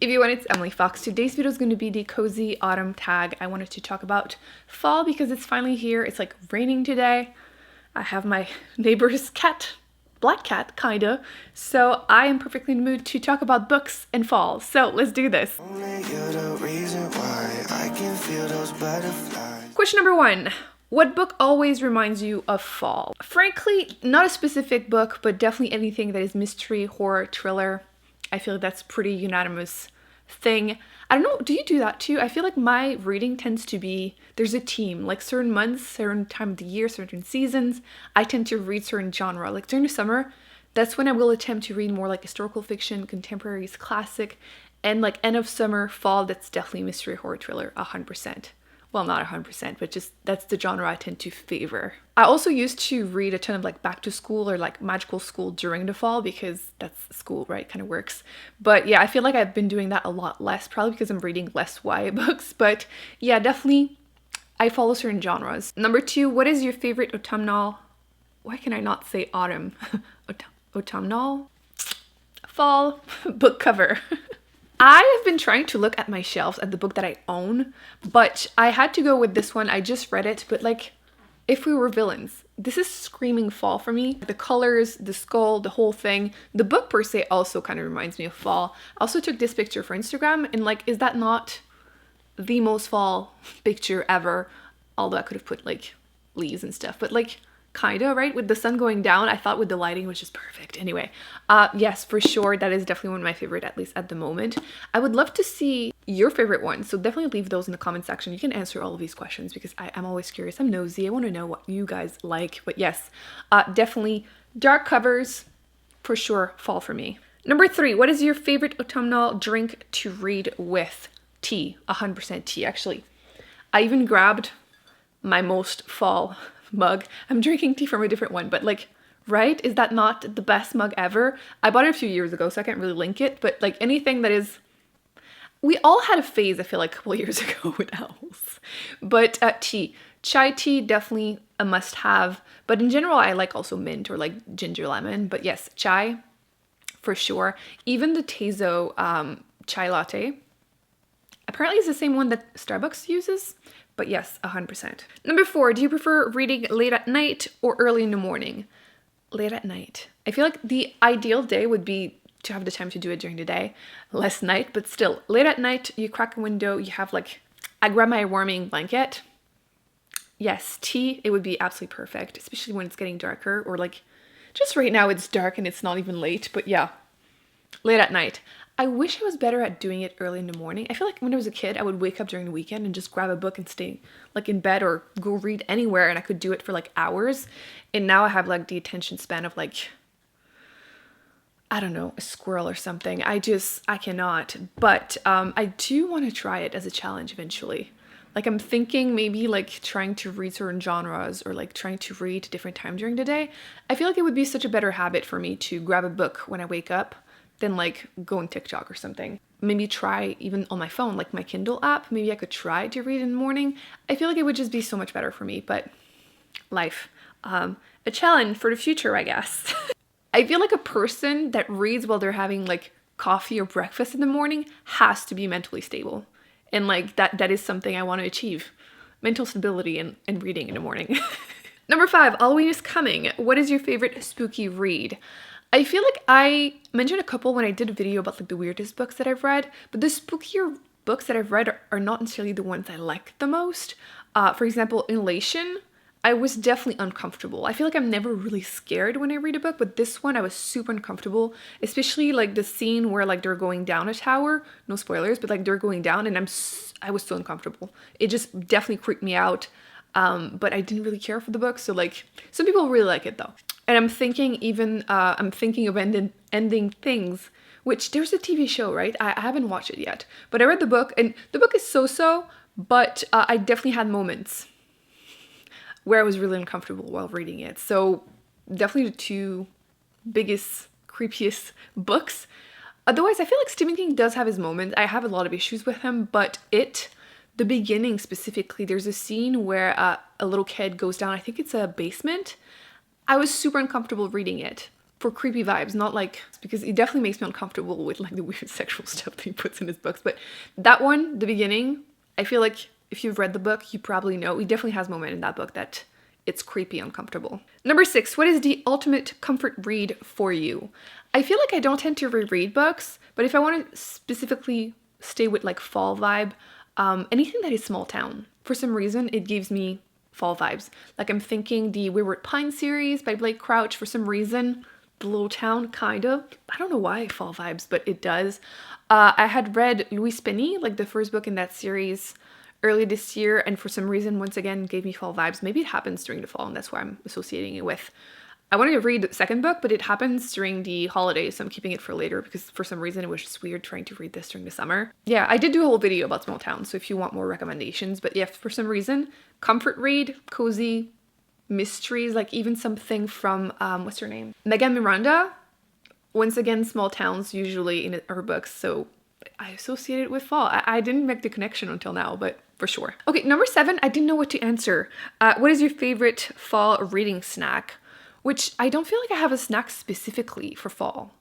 If you want, it's Emily Fox. Today's video is going to be the Cozy Autumn tag. I wanted to talk about fall because it's finally here. It's like raining today. I have my neighbor's cat, black cat, kinda. So I am perfectly in the mood to talk about books and fall. So let's do this. Question number 1. What book always reminds you of fall? Frankly, not a specific book, but definitely anything that is mystery, horror, thriller. I feel like that's pretty unanimous thing. I don't know, do you do that too? I feel like my reading tends to be, there's a theme, like certain months, certain time of the year, certain seasons, I tend to read certain genre. Like during the summer, that's when I will attempt to read more like historical fiction, contemporaries, classic, and like end of summer, fall, that's definitely mystery, horror, thriller, 100%. Well, not 100%, but just that's the genre I tend to favor. I also used to read a ton of like back to school or like magical school during the fall because that's school, right? Kind of works. But yeah, I feel like I've been doing that a lot less, probably because I'm reading less YA books. But yeah, definitely I follow certain genres. Number 2, what is your favorite autumnal? Why can I not say autumn? Autumnal? Fall book cover. I have been trying to look at my shelves at the book that I own, but I had to go with this one. I just read it, but like, If We Were Villains. This is screaming fall for me. The colors, the skull, the whole thing. The book per se also kind of reminds me of fall. I also took this picture for Instagram, and like, is that not the most fall picture ever? Although I could have put like leaves and stuff, but like, kinda, right? With the sun going down, I thought with the lighting was just perfect. Anyway, yes, for sure, that is definitely one of my favorite, at least at the moment. I would love to see your favorite ones, so definitely leave those in the comment section. You can answer all of these questions because I'm always curious. I'm nosy. I want to know what you guys like. But yes, definitely dark covers, for sure, fall for me. Number 3, what is your favorite autumnal drink to read with? Tea. 100% tea, actually. I even grabbed my most fall mug. I'm drinking tea from a different one, but like, right? Is that not the best mug ever? I bought it a few years ago, so I can't really link it, but like anything that is, we all had a phase, I feel like, a couple years ago with owls. But tea. Chai tea, definitely a must have, but in general, I like also mint or like ginger lemon, but yes, chai, for sure. Even the Tezo chai latte, apparently it's the same one that Starbucks uses, but yes, 100%. Number 4, do you prefer reading late at night or early in the morning? Late at night. I feel like the ideal day would be to have the time to do it during the day, less night, but still, late at night, you crack a window, you have like, I grab my warming blanket. Yes, tea, it would be absolutely perfect, especially when it's getting darker, or like, just right now it's dark and it's not even late, but yeah, late at night. I wish I was better at doing it early in the morning. I feel like when I was a kid, I would wake up during the weekend and just grab a book and stay like in bed or go read anywhere, and I could do it for like hours. And now I have like the attention span of like, I don't know, a squirrel or something. I cannot. But I do want to try it as a challenge eventually. Like I'm thinking maybe like trying to read certain genres or like trying to read at different times during the day. I feel like it would be such a better habit for me to grab a book when I wake up than like go on TikTok or something. Maybe try even on my phone, like my Kindle app, maybe I could try to read in the morning. I feel like it would just be so much better for me, but life. A challenge for the future, I guess. I feel like a person that reads while they're having like coffee or breakfast in the morning has to be mentally stable. And like that is something I want to achieve. Mental stability and reading in the morning. Number 5, Halloween is coming. What is your favorite spooky read? I feel like I mentioned a couple when I did a video about like the weirdest books that I've read, but the spookier books that I've read are not necessarily the ones I like the most. For example, Elation, I was definitely uncomfortable. I feel like I'm never really scared when I read a book, but this one I was super uncomfortable, especially like the scene where like they're going down a tower, no spoilers, but like they're going down and I was so uncomfortable. It just definitely creeped me out. But I didn't really care for the book, so like some people really like it though. And I'm thinking of ending things, which there's a TV show, right? I haven't watched it yet, but I read the book and the book is so-so, but I definitely had moments where I was really uncomfortable while reading it. So definitely the 2 biggest, creepiest books. Otherwise, I feel like Stephen King does have his moments. I have a lot of issues with him, but the beginning specifically, there's a scene where a little kid goes down, I think it's a basement. I was super uncomfortable reading it. for creepy vibes, not like, because it definitely makes me uncomfortable with like the weird sexual stuff that he puts in his books. But that one, the beginning, I feel like if you've read the book, you probably know. He definitely has a moment in that book that it's creepy, uncomfortable. Number 6, what is the ultimate comfort read for you? I feel like I don't tend to reread books, but if I want to specifically stay with like fall vibe, anything that is small town. For some reason, it gives me fall vibes. Like I'm thinking the Wayward Pine series by Blake Crouch. For some reason, the little town, kind of. I don't know why fall vibes, but it does. I had read Louis Spinney, like the first book in that series, early this year, and for some reason, once again, gave me fall vibes. Maybe it happens during the fall, and that's why I'm associating it with. I wanted to read the second book, but it happens during the holidays, so I'm keeping it for later because for some reason it was just weird trying to read this during the summer. Yeah, I did do a whole video about small towns, so if you want more recommendations, but yeah, for some reason, comfort read, cozy, mysteries, like even something from, what's her name? Megan Miranda. Once again, small towns usually in her books, so I associate it with fall. I didn't make the connection until now, but for sure. Okay, number 7, I didn't know what to answer. What is your favorite fall reading snack? Which I don't feel like I have a snack specifically for fall.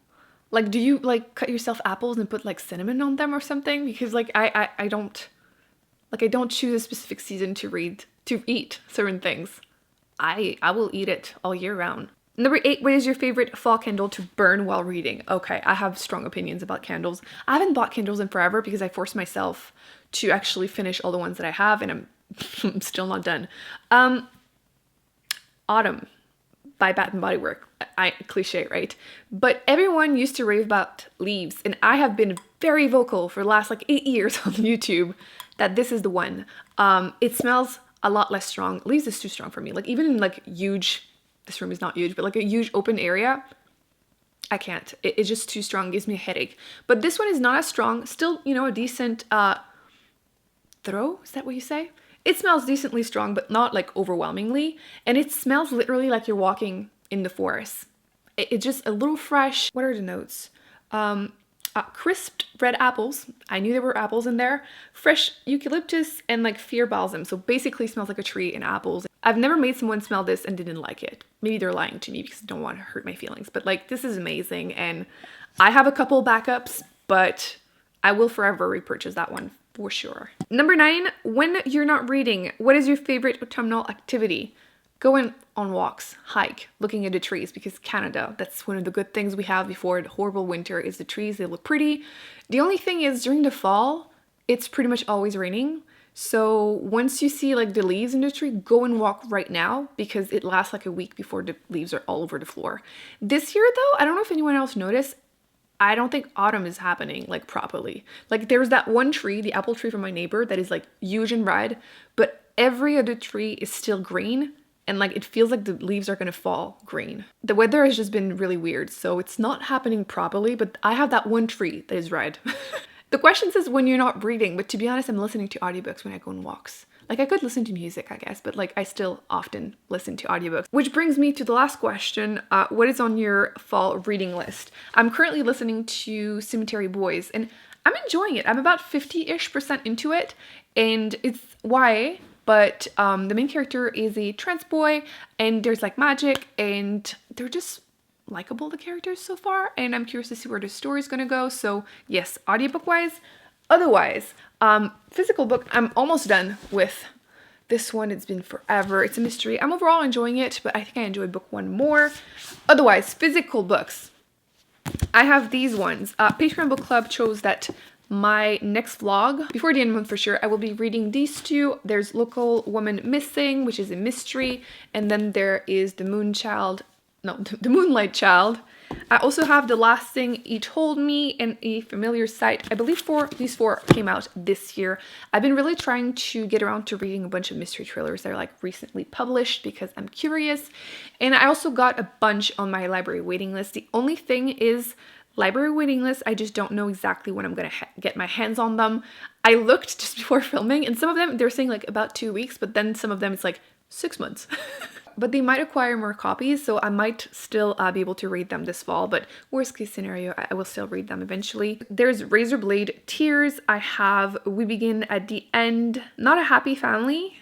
Like, do you like cut yourself apples and put like cinnamon on them or something? Because like I don't choose a specific season to eat certain things. I will eat it all year round. Number 8, what is your favorite fall candle to burn while reading? Okay, I have strong opinions about candles. I haven't bought candles in forever because I forced myself to actually finish all the ones that I have, and I'm still not done. Autumn by Bath and Body Works. Cliche, right? But everyone used to rave about leaves, and I have been very vocal for the last like 8 years on YouTube that this is the one. It smells a lot less strong. Leaves is too strong for me. Like even in like huge, this room is not huge, but like a huge open area, I can't. It's just too strong. It gives me a headache. But this one is not as strong. Still, you know, a decent throw. Is that what you say? It smells decently strong, but not like overwhelmingly. And it smells literally like you're walking in the forest. It's just a little fresh. What are the notes? Crisped red apples. I knew there were apples in there. Fresh eucalyptus and like fear balsam. So basically smells like a tree and apples. I've never made someone smell this and didn't like it. Maybe they're lying to me because they don't want to hurt my feelings. But like this is amazing. And I have a couple backups, but I will forever repurchase that one for sure. Number 9, when you're not reading, what is your favorite autumnal activity? Going on walks, hike, looking at the trees, because Canada, that's one of the good things we have before the horrible winter is the trees. They look pretty. The only thing is during the fall, it's pretty much always raining. So once you see like the leaves in the tree, go and walk right now because it lasts like a week before the leaves are all over the floor. This year though, I don't know if anyone else noticed, I don't think autumn is happening like properly. Like there's that one tree, the apple tree from my neighbor, that is like huge and red, but every other tree is still green. And like it feels like the leaves are gonna fall green. The weather has just been really weird, so it's not happening properly, but I have that one tree that is red. The question says when you're not reading, but to be honest, I'm listening to audiobooks when I go on walks. Like I could listen to music, I guess, but like I still often listen to audiobooks. Which brings me to the last question. What is on your fall reading list? I'm currently listening to Cemetery Boys and I'm enjoying it. I'm about 50-ish% into it and it's YA, but the main character is a trans boy and there's like magic and they're just likable, the characters so far, and I'm curious to see where the story's gonna go. So yes, audiobook wise. Otherwise, physical book, I'm almost done with this one. It's been forever. It's a mystery. I'm overall enjoying it, but I think I enjoyed book 1 more. Otherwise, physical books. I have these ones. Patreon Book Club chose that my next vlog, before the end of the month for sure, I will be reading these 2. There's Local Woman Missing, which is a mystery, and then there is The Moonlight Child. I also have The Last Thing He Told Me and A Familiar Sight. I believe these 4 came out this year. I've been really trying to get around to reading a bunch of mystery thrillers that are like recently published because I'm curious. And I also got a bunch on my library waiting list. The only thing is library waiting list, I just don't know exactly when I'm gonna get my hands on them. I looked just before filming and some of them, they're saying like about 2 weeks, but then some of them it's like 6 months. But they might acquire more copies, so I might still be able to read them this fall, but worst case scenario, I will still read them eventually. There's Razorblade Tears. I have We Begin at the End, Not a Happy Family,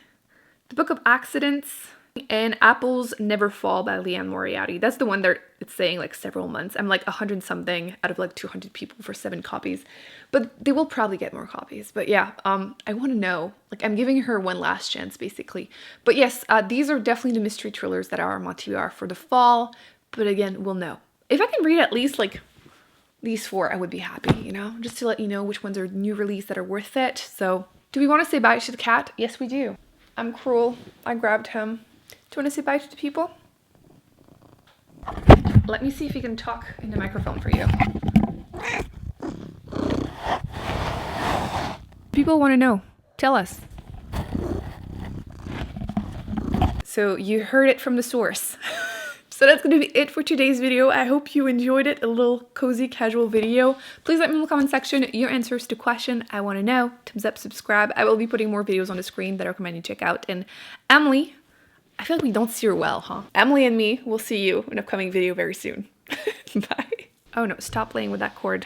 The Book of Accidents, And Apples Never Fall by Leanne Moriarty. That's the one that it's saying like several months. I'm like 100 something out of like 200 people for 7 copies. But they will probably get more copies. But yeah, I want to know. Like, I'm giving her one last chance, basically. But yes, these are definitely the mystery thrillers that are my TBR for the fall. But again, we'll know. If I can read at least like these 4, I would be happy, you know? Just to let you know which ones are new release that are worth it. So, do we want to say bye to the cat? Yes, we do. I'm cruel. I grabbed him. Do you want to say bye to the people? Let me see if he can talk in the microphone for you. People want to know. Tell us. So you heard it from the source. So that's going to be it for today's video. I hope you enjoyed it. A little cozy casual video. Please let me know in the comment section your answers to question. I want to know. Thumbs up, subscribe. I will be putting more videos on the screen that I recommend you check out. And Emily, I feel like we don't see her well, huh? Emily and me will see you in an upcoming video very soon. Bye. Oh no, stop playing with that cord.